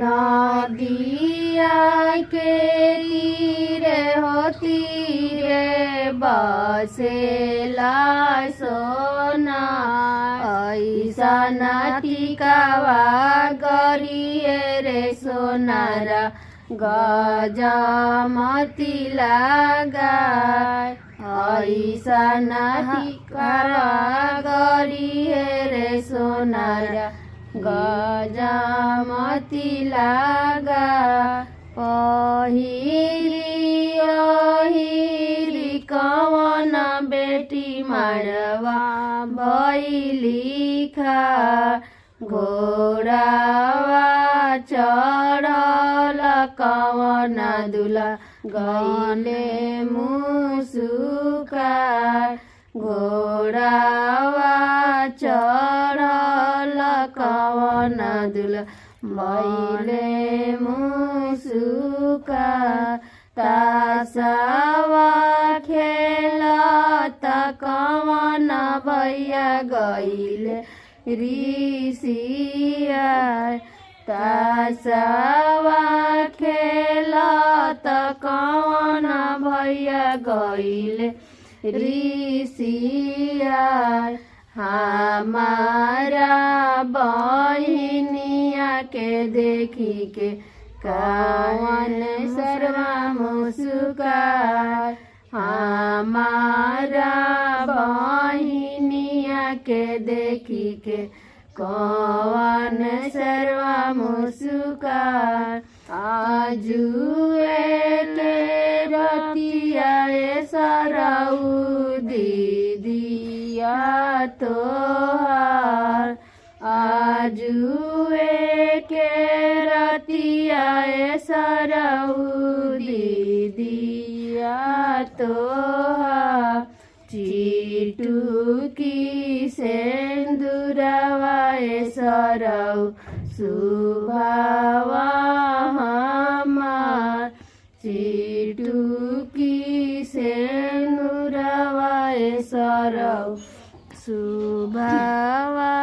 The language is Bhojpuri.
नदिया के तीरे हो तीरे बसेला सोना ऐसा टिकावा गरिए रे सोनारा गजमती लगाय ऐसा टिकावा गरिए रे सोनारा गजमती लागा पहिली कवन बेटी मारवा भैली खा घोड़ावा चढ़ल कवन दुला गले मुसुका घोड़ावा चढ़ल कवन दुला मैले मुसुका तासावा खेलत कवन भैया गइले ऋषिया तासावा खेलत कवन भैया गइले ऋषिया हमारा बहिनिया के देखी के कवन सर्वा मुस्कान हमारा बहिनिया के देखी के कवन सर्वा मुस्कान आजुए के रतिया सरऊ दीदिया तोहार आजुए के रतिया सरऊ दीदिया तोहार चिटुकी सेंदुरवा सरऊ सुभावा हमार चिटुकी सेंदुरवा सरऊ सुभावा